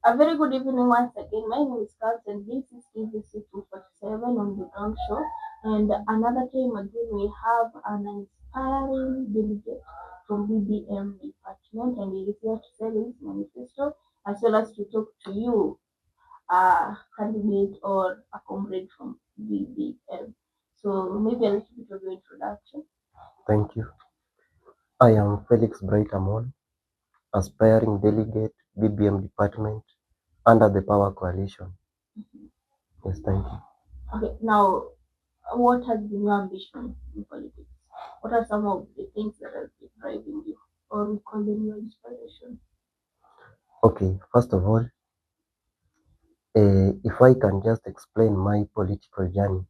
A very good evening once again. My name is Kaz and this is KBC 247 on the ground show. And another time again, we have an inspiring delegate from BBM department, and he is here to sell his manifesto as well as to talk to you, a candidate or a comrade from BBM. So maybe a little bit of your introduction. Thank you. I am Felix Amolo, aspiring delegate BBM department under the Power Coalition. Yes, thank you. Okay, now what has been your ambition in politics? What are some of the things that have been driving you, or we call them your inspiration? Okay, first of all, if I can just explain my political journey.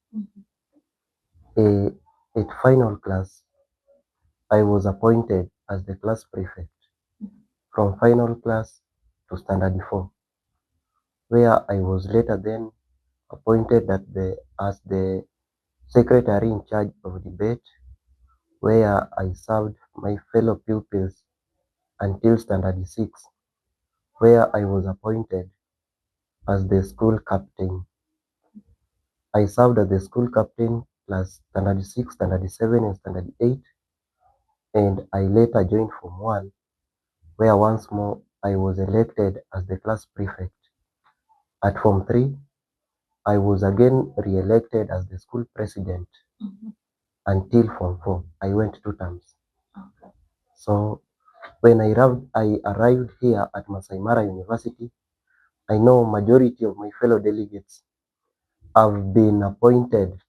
Mhm. At final class, I was appointed as the class prefect from final class to standard 4, where I was later then appointed as the secretary in charge of debate, where I served my fellow pupils until standard 6, where I was appointed as the school captain. I served as the school captain plus standard 6, standard 7, and standard 8, and I later joined Form 1, where once more I was elected as the class prefect. At Form 3, I was again re-elected as the school president Mhm. until Form 4. I went 2 terms. Okay. So when I arrived here at Masai Mara University, I know majority of my fellow delegates have been appointed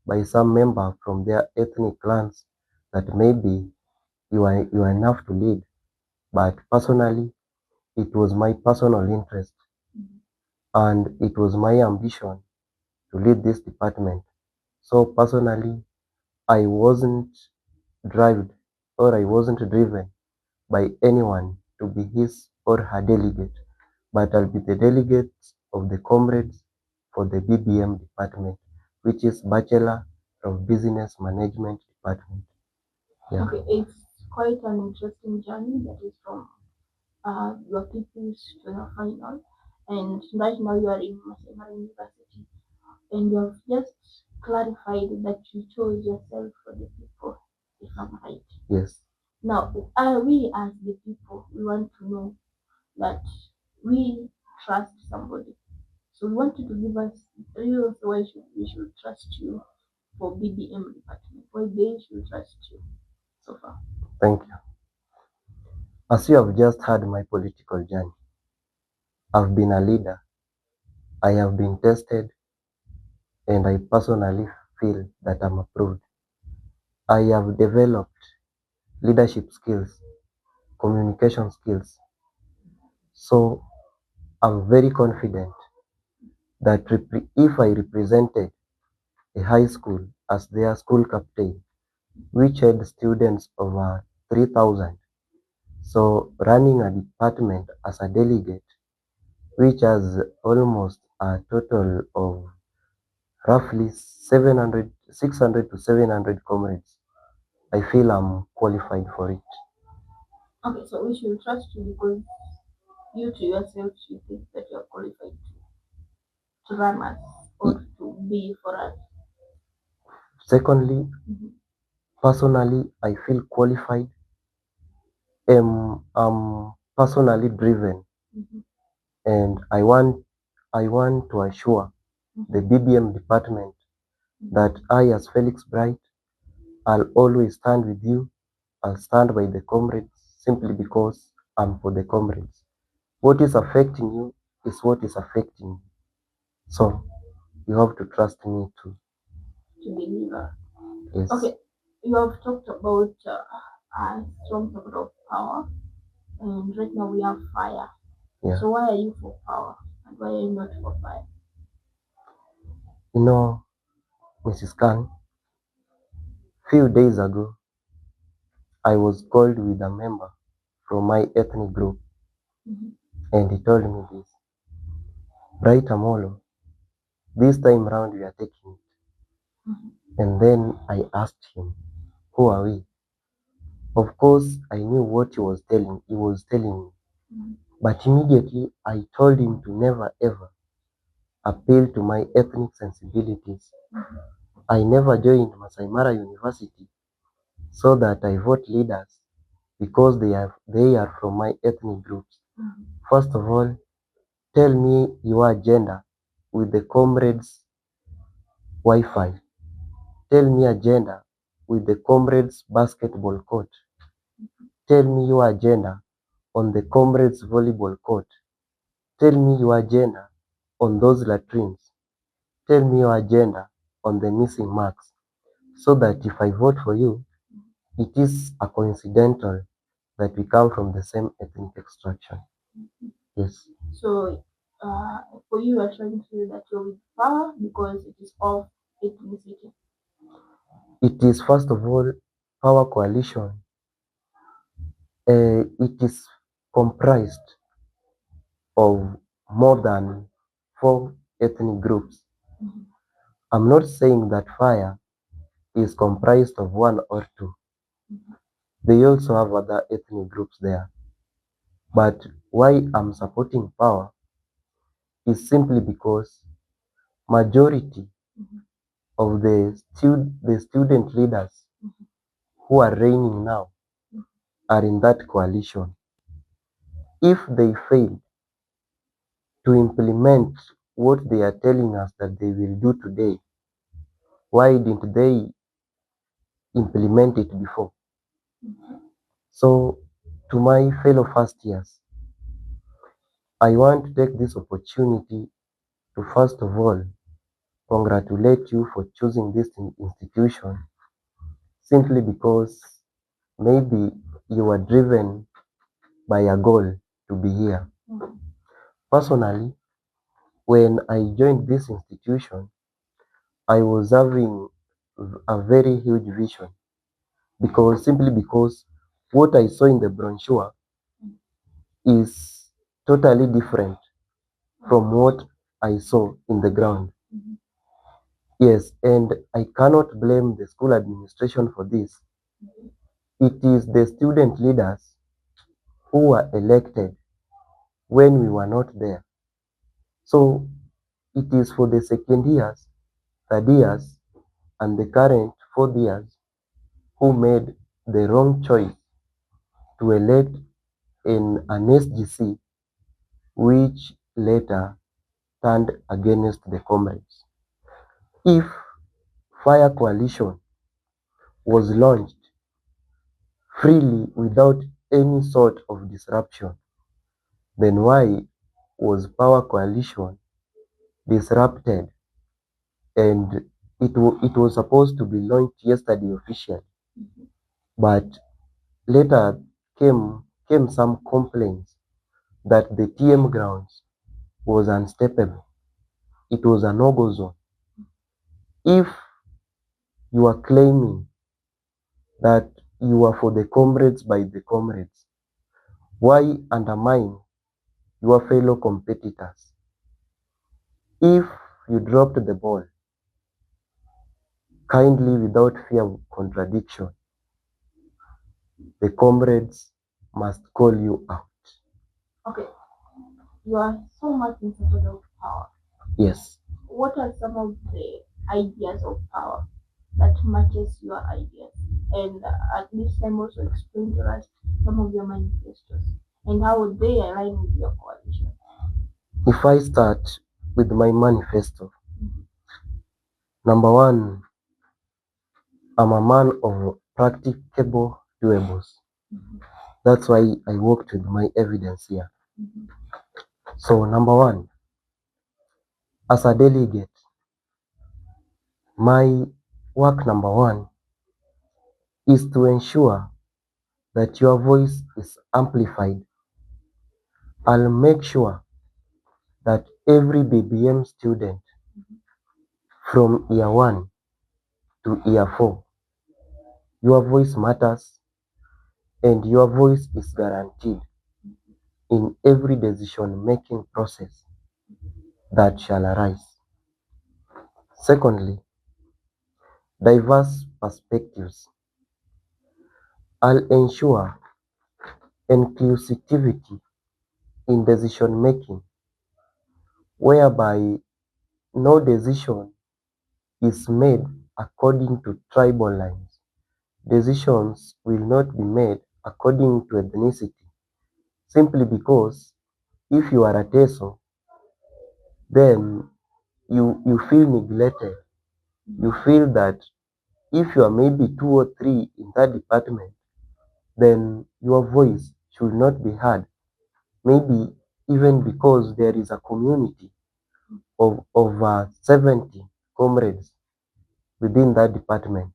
by some member from their ethnic clans that maybe you are enough to lead. But personally, it was my personal interest Mhm. and it was my ambition to lead this department. So personally, I wasn't driven or I wasn't driven by anyone to be his or her delegate, but I'll be the delegate of the comrades for the BBM department, which is Bachelor of Business Management Department. Yeah. Okay, it's quite an interesting journey that is from your pupils to your final. And right now you are in Masai Mara University, and you have just clarified that you chose yourself for the people, if I'm right. Yes. Now, we as the people, we want to know that we trust somebody. So we want you to give us reasons why we should trust you for BDM department, why they should trust you so far. Thank you. As you have just heard my political journey, I've been a leader. I have been tested and I personally feel that I'm approved. I have developed leadership skills, communication skills. So I'm very confident that if I represented a high school as their school captain, which had students over 3,000, so running a department as a delegate, which has almost a total of roughly 700, 600 to 700 comrades, I feel I'm qualified for it. Okay, so we should trust you because you to yourself you think that you are qualified to run us or to be for us. Secondly, Mhm. personally, I feel qualified. I'm personally driven, Mhm. and I want to assure the Mhm. BBM department Mhm. that I, as Felix Bright, I'll always stand with you. I'll stand by the comrades simply because I'm for the comrades. What is affecting you is what is affecting me. So you have to trust me too. To deliver. Yes. Okay, you have talked about a strong topic of power, and right now we have fire. Yeah. So why are you for power and why are you not for fire? You know, Mrs. Khan, few days ago, I was called with a member from my ethnic group, Mhm. and he told me this. Bright Amolo, this time round we are taking it. Mhm. And then I asked him, who are we? Of course, I knew what he was telling me. Mhm. But immediately I told him to never ever appeal to my ethnic sensibilities. I never joined Masai Mara University so that I vote leaders because they are from my ethnic groups. First of all, tell me your agenda with the comrades Wi-Fi. Tell me agenda with the comrades basketball court. Tell me your agenda on the comrades volleyball court. Tell me your agenda on those latrines. Tell me your agenda on the missing marks so that if I vote for you, it is a coincidental that we come from the same ethnic extraction. Yes. So, for you, you're trying to say that you're with power because it is of ethnicity. It is first of all power coalition. It is comprised of more than four ethnic groups. Mhm. I'm not saying that fire is comprised of one or two. They also have other ethnic groups there. But why I'm supporting power is simply because majority Mhm. of the student leaders who are reigning now are in that coalition. If they fail to implement what they are telling us that they will do today, why didn't they implement it before? So, to my fellow first years, I want to take this opportunity to first of all congratulate you for choosing this institution simply because maybe you were driven by a goal to be here. Mhm. Personally, when I joined this institution, I was having a very huge vision because simply because what I saw in the brochure is totally different from what I saw in the ground. Mhm. Yes, and I cannot blame the school administration for this. It is the student leaders who were elected when we were not there. So it is for the second years, third years, and the current fourth years who made the wrong choice to elect in an SGC which later turned against the comrades. If Fire Coalition was launched freely without any sort of disruption, then why was Power Coalition disrupted and it was supposed to be launched yesterday officially, but later came some complaints that the TM grounds was unstable. It was a no-go zone. If you are claiming that you are for the comrades by the comrades, why undermine your fellow competitors? If you dropped the ball kindly without fear of contradiction, the comrades must call you out. Okay, you are so much in support of power. Yes. What are some of the ideas of power that matches your ideas? And at this time also explain to us some of your manifestos and how would they align with your coalition. If I start with my manifesto, number one, I'm a man of practicable doables. Mhm. That's why I worked with my evidence here. Mhm. So, number one, as a delegate, my work number one is to ensure that your voice is amplified. I'll make sure that every BBM student from year one to year four, your voice matters and your voice is guaranteed in every decision making process that shall arise. Secondly, diverse perspectives. I'll ensure inclusivity in decision making, whereby no decision is made according to tribal lines. Decisions will not be made according to ethnicity, simply because if you are a Teso, then you feel neglected. You feel that if you are maybe two or three in that department, then your voice should not be heard. Maybe even because there is a community of 70 comrades within that department.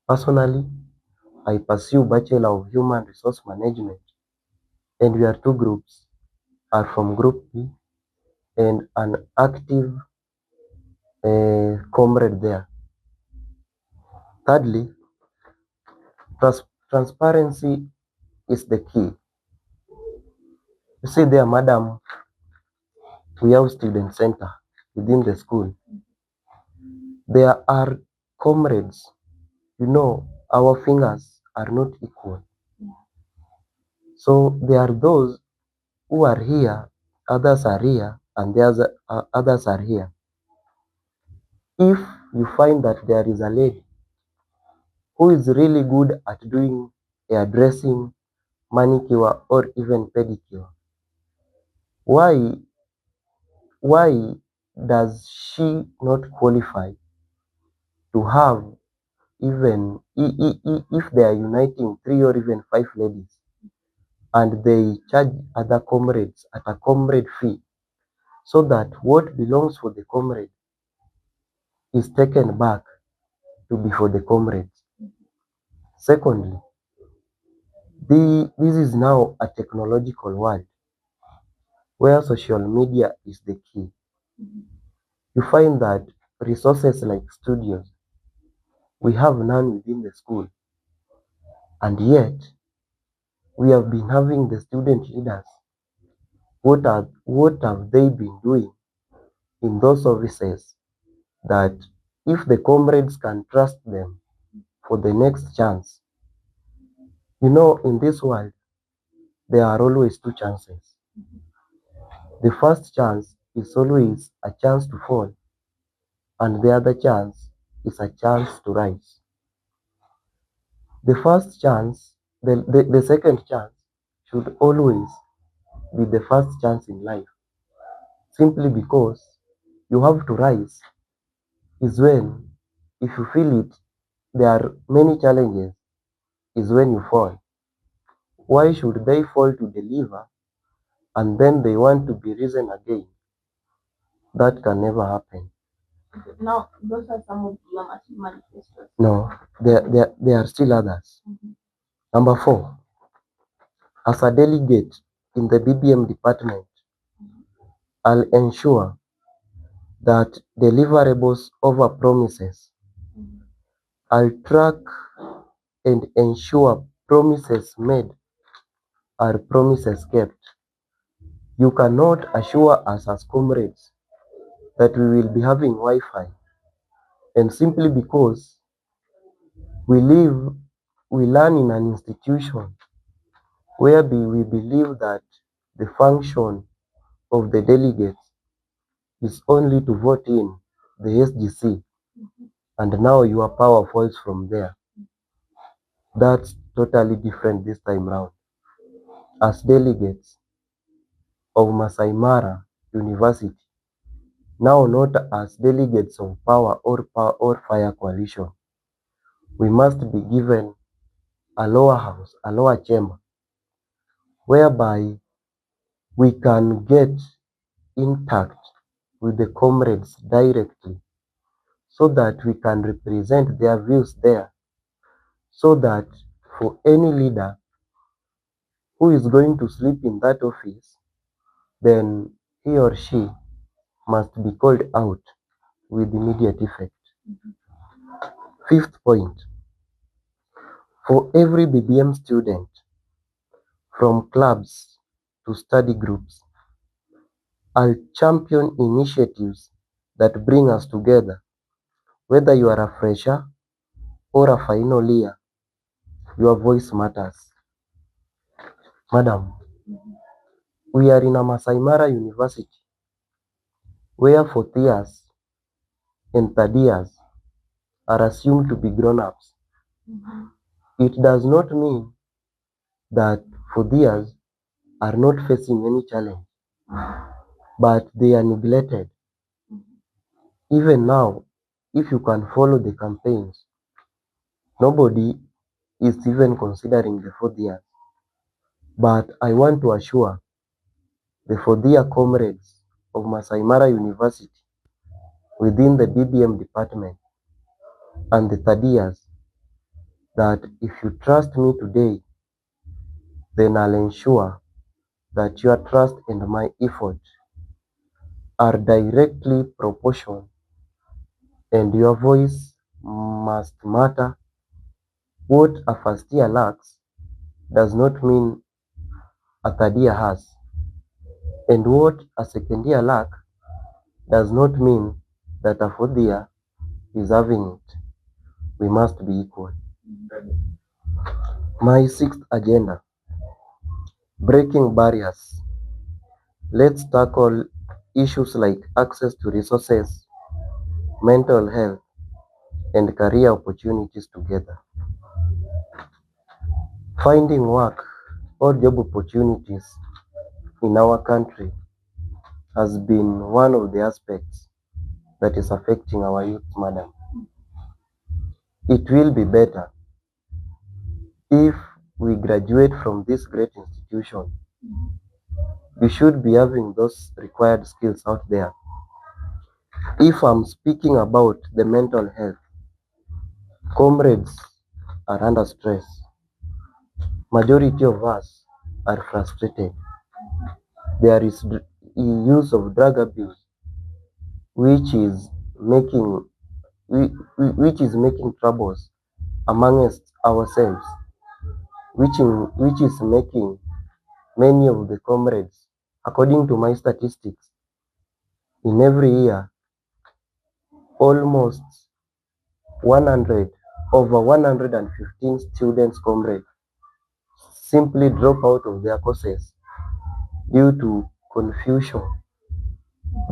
Personally, I pursue Bachelor of Human Resource Management, and we are two groups, are from Group B and an active comrade there. Thirdly, transparency is the key. You see there, madam, we have student center within the school. There are comrades, our fingers are not equal. So there are those who are here, others are here, and others are here. If you find that there is a lady who is really good at doing hairdressing, manicure, or even pedicure, why why does she not qualify to have, even if they are uniting three or even five ladies and they charge other comrades at a comrade fee, so that what belongs for the comrade is taken back to be for the comrades? Secondly, this is now a technological world where social media is the key. You find that resources like studios, we have none within the school, and yet we have been having the student leaders. What have they been doing in those offices that if the comrades can trust them for the next chance? In this world, there are always two chances. The first chance is always a chance to fall, and the other chance is a chance to rise. The first chance, the second chance should always be the first chance in life, simply because you have to rise is when, if you feel it, there are many challenges, is when you fall. Why should they fall to deliver and then they want to be risen again? That can never happen. Now, those are some of your manifestos. No, there are still others. Number 4, as a delegate in the BBM department, I'll ensure that deliverables over promises. I'll track and ensure promises made are promises kept. You cannot assure us as comrades that we will be having Wi-Fi, and simply because we live, we learn in an institution where we believe that the function of the delegates is only to vote in the SGC, and now your power falls from there. That's totally different this time round. As delegates of Masai Mara University, now not as delegates of power or fire coalition, we must be given a lower house, a lower chamber, whereby we can get intact with the comrades directly, so that we can represent their views there, so that for any leader who is going to sleep in that office, then he or she must be called out with immediate effect. Fifth point, for every BBM student, from clubs to study groups, I'll champion initiatives that bring us together. Whether you are a fresher or a final year, your voice matters. Madam, we are in a Masai Mara University where fourth years and third years are assumed to be grown-ups. It does not mean that fourth years are not facing any challenge, but they are neglected. Even now, if you can follow the campaigns, nobody is even considering the fourth year. But I want to assure the fourth year comrades of Masai Mara University within the BBM department and the third years that if you trust me today, then I'll ensure that your trust and my effort are directly proportional and your voice must matter. What a first year lacks does not mean a third year has, and what a second year lack does not mean that a fourth year is having it. We must be equal. My sixth agenda, breaking barriers. Let's tackle issues like access to resources, mental health, and career opportunities together. Finding work or job opportunities in our country has been one of the aspects that is affecting our youth, madam. It will be better if we graduate from this great institution. We should be having those required skills out there. If I'm speaking about the mental health, comrades are under stress. Majority of us are frustrated. There is use of drug abuse, which is making which is making troubles amongst ourselves, which is making many of the comrades, according to my statistics, in every year, almost 100 over 115 students comrades simply drop out of their courses due to confusion,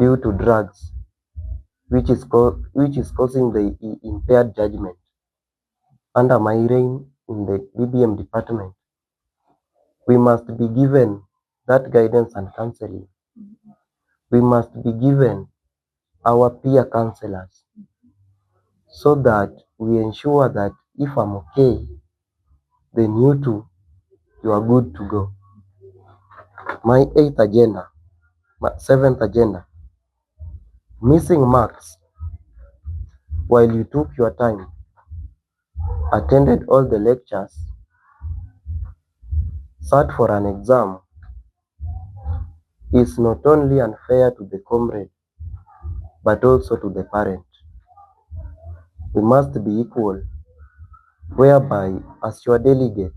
due to drugs, which is causing the impaired judgment. Under my reign in the BBM department, we must be given that guidance and counseling. We must be given our peer counselors so that we ensure that if I'm okay, then you too, you are good to go. My seventh agenda, missing marks while you took your time, attended all the lectures, sat for an exam, is not only unfair to the comrade, but also to the parent. We must be equal, whereby as your delegate,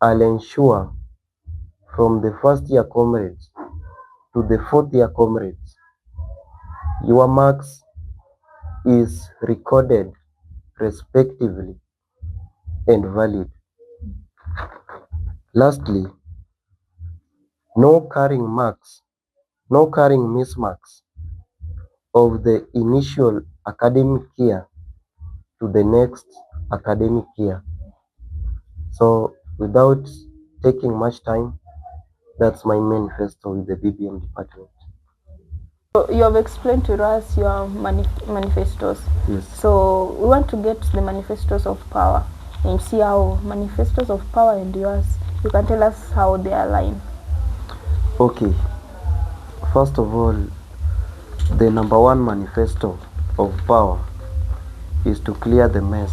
I'll ensure from the first year comrades to the fourth year comrades, your marks is recorded respectively and valid. Lastly, no carrying mismarks of the initial academic year to the next academic year. So without taking much time, that's my manifesto with the BBM department. So you have explained to us your manifestos. Yes. So we want to get the manifestos of power and see how manifestos of power and yours, you can tell us how they align. Okay. First of all, the number one manifesto of power is to clear the mess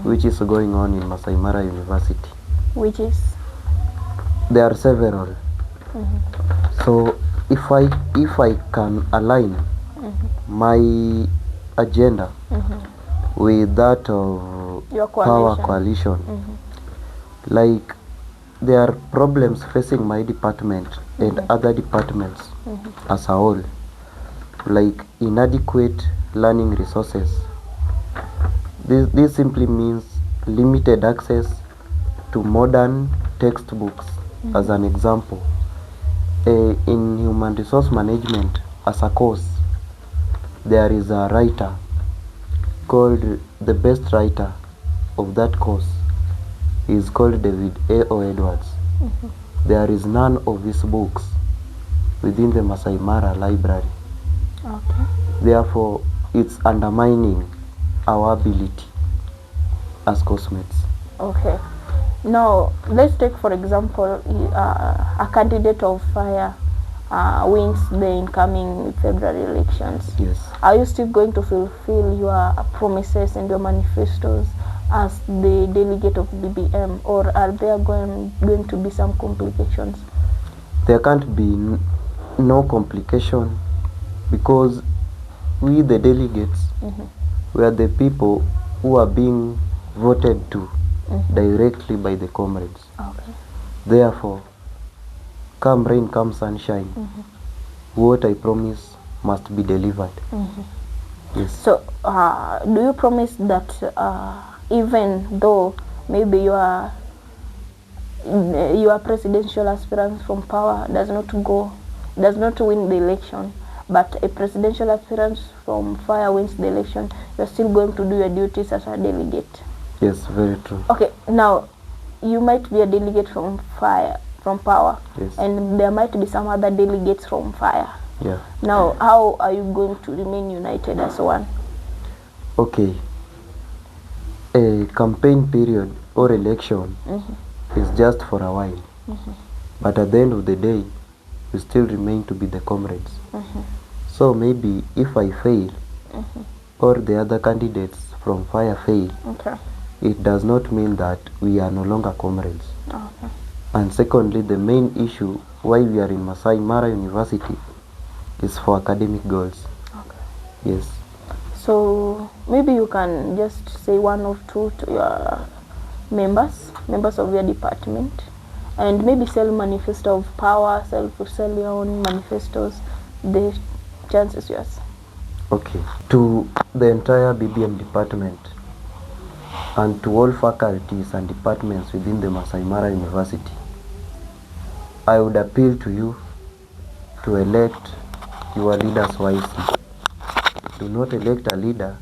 which is going on in Masai Mara University. Which is? There are several. So if I can align my agenda with that of Your power coalition, like there are problems facing my department and other departments as a whole, like inadequate learning resources. This simply means limited access to modern textbooks, as an example. In human resource management as a course, there is a writer called the best writer of that course is called David A.O. Edwards. There is none of his books within the Masai Mara library. Okay. Therefore, it's undermining our ability as cosmates. Okay. Now, let's take for example a candidate of fire wins the incoming February elections. Yes. Are you still going to fulfill your promises and your manifestos as the delegate of BBM, or are there going to be some complications? There can't be no complication because we, the delegates, we are the people who are being voted to directly by the comrades. Okay. Therefore, come rain, come sunshine, what I promise must be delivered. Yes. So, do you promise that even though maybe your presidential aspirant from power does not win the election, but a presidential aspirant from fire wins the election, you're still going to do your duties as a delegate? Yes, very true. Okay, now you might be a delegate from power, Yes. and there might be some other delegates from fire. Yeah. Now, how are you going to remain united as one? Okay. A campaign period or election is just for a while. But at the end of the day, we still remain to be the comrades. So maybe if I fail or the other candidates from fire fail, Okay. it does not mean that we are no longer comrades. Okay. And secondly, the main issue why we are in Masai Mara University is for academic goals. Okay. Yes. So maybe you can just say one or two to your members of your department, and maybe sell manifesto of power, sell your own manifestos. The chance is yours. Okay. To the entire BBM department and to all faculties and departments within the Masai Mara University, I would appeal to you to elect your leaders wisely. Do not elect a leader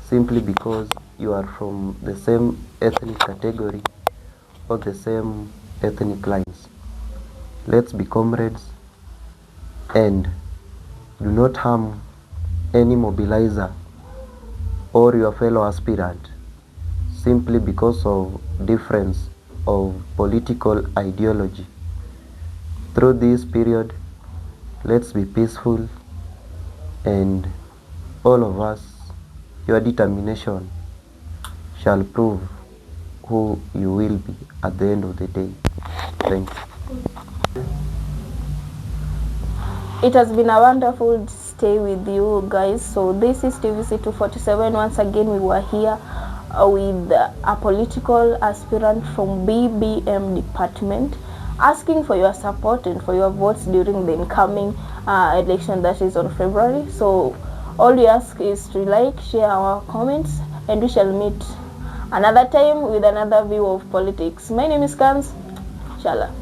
simply because you are from the same ethnic category or the same ethnic lines. Let's be comrades and do not harm any mobilizer or your fellow aspirant simply because of difference of political ideology. Through this period, let's be peaceful, and all of us, your determination shall prove who you will be at the end of the day. Thank you. It has been a wonderful stay with you guys. So this is TVC 247. Once again, we were here with a political aspirant from BBM department, asking for your support and for your votes during the incoming election that is on February. So all we ask is to like, share our comments, and we shall meet another time with another view of politics. My name is Kans. Shala.